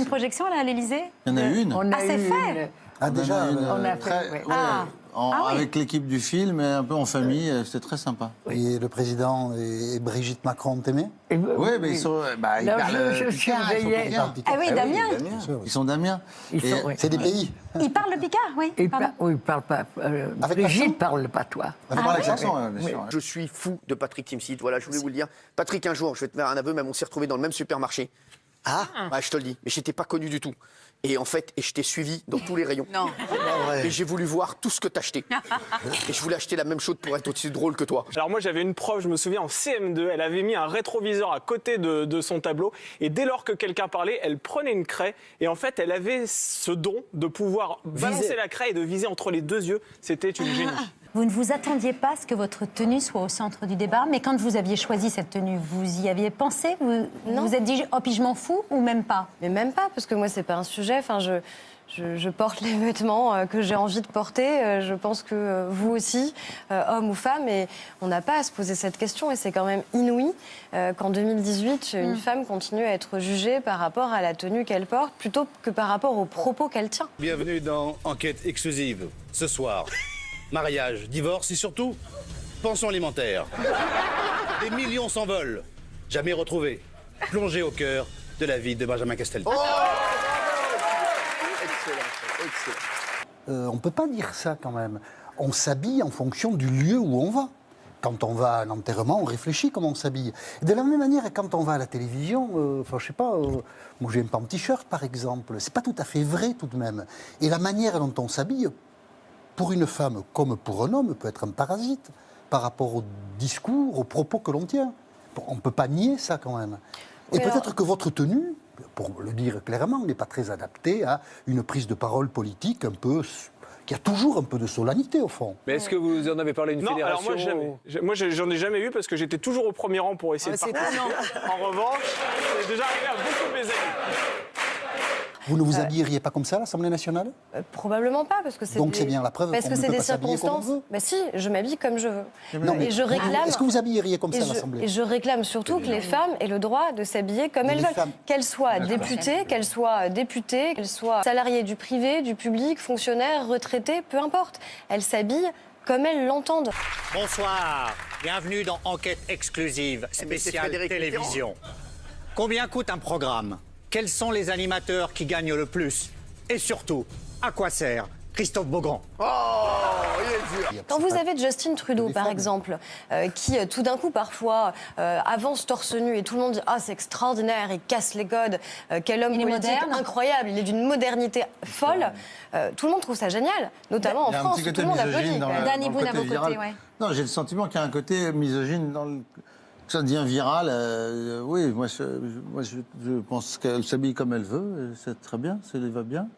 une projection là à l'Élysée? Il y en a une. C'est fait. Ah, déjà, on a fait, oui. avec l'équipe du film et un peu en famille, c'était très sympa. Et le président et Brigitte Macron ont aimé? Oui, mais ils sont. Ils parlent je surveillais. Ah oui, Damien. Ils sont d'Amiens. C'est des pays. Il parle le Picard, oui. Il parle pas. Brigitte parle pas toi. Avec l'accent, bien sûr. Je suis fou de Patrick Timsit. Voilà, je voulais vous le dire. Patrick, un jour, je vais te faire un aveu, même on s'est retrouvés dans le même supermarché. Ah ouais, je te le dis. Mais je t'étais pas connu du tout. Et en fait, je t'ai suivi dans tous les rayons. Non. Et j'ai voulu voir tout ce que t'achetais. Et je voulais acheter la même chose pour être aussi drôle que toi. Alors moi j'avais une prof, je me souviens en CM2, elle avait mis un rétroviseur à côté de son tableau et dès lors que quelqu'un parlait, elle prenait une craie et en fait elle avait ce don de pouvoir balancer la craie et de viser entre les deux yeux. C'était une génie. Vous ne vous attendiez pas à ce que votre tenue soit au centre du débat, mais quand vous aviez choisi cette tenue, vous y aviez pensé? Vous vous êtes dit, oh, puis je m'en fous, ou même pas? Mais même pas, parce que moi, c'est pas un sujet. Enfin, je porte les vêtements que j'ai envie de porter. Je pense que vous aussi, homme ou femme, et on n'a pas à se poser cette question. Et c'est quand même inouï qu'en 2018, une femme continue à être jugée par rapport à la tenue qu'elle porte, plutôt que par rapport aux propos qu'elle tient. Bienvenue dans Enquête exclusive. Ce soir, mariage, divorce et surtout, pension alimentaire. Des millions s'envolent, jamais retrouvés, plongés au cœur de la vie de Benjamin Castaldi. On ne peut pas dire ça quand même. On s'habille en fonction du lieu où on va. Quand on va à un enterrement, on réfléchit comment on s'habille. De la même manière, quand on va à la télévision, je sais pas, moi j'aime pas en t-shirt par exemple, c'est pas tout à fait vrai tout de même. Et la manière dont on s'habille, pour une femme comme pour un homme, peut être un parasite par rapport au discours, aux propos que l'on tient. On ne peut pas nier ça quand même. Et oui, peut-être que votre tenue, pour le dire clairement, n'est pas très adaptée à une prise de parole politique un peu... qui a toujours un peu de solennité au fond. Mais est-ce que vous en avez parlé à une fédération? Alors moi, jamais. Moi, j'en ai jamais eu parce que j'étais toujours au premier rang pour essayer de participer. En revanche, c'est déjà arrivé à beaucoup de mes amis. Vous ne vous habilleriez pas comme ça à l'Assemblée nationale? Probablement pas, parce que c'est donc c'est bien la preuve parce qu'on que ne c'est peut des pas s'habiller comme on circonstances. veut. Bah si, je m'habille comme je veux. Non, mais et je réclame. Est-ce que vous habilleriez comme ça à l'Assemblée? Et je réclame surtout que les femmes aient le droit de s'habiller comme elles veulent. Qu'elles soient députées, qu'elles soient salariées du privé, du public, fonctionnaires, retraitées, peu importe. Elles s'habillent comme elles l'entendent. Bonsoir, bienvenue dans Enquête exclusive, spéciale télévision. Combien coûte un programme? Quels sont les animateurs qui gagnent le plus? Et surtout, à quoi sert Christophe Beaugrand? Quand vous avez Justin Trudeau, par exemple, qui tout d'un coup, parfois, avance torse nu et tout le monde dit « Ah, c'est extraordinaire, il casse les codes, quel homme politique incroyable, il est d'une modernité folle », tout le monde trouve ça génial, notamment en France, tout le monde applaudit. Danny Boone à vos côtés, ouais. Non, j'ai le sentiment qu'il y a un côté misogyne dans le... Ça devient viral. Oui, moi je pense qu'elle s'habille comme elle veut, c'est très bien, ça lui va bien.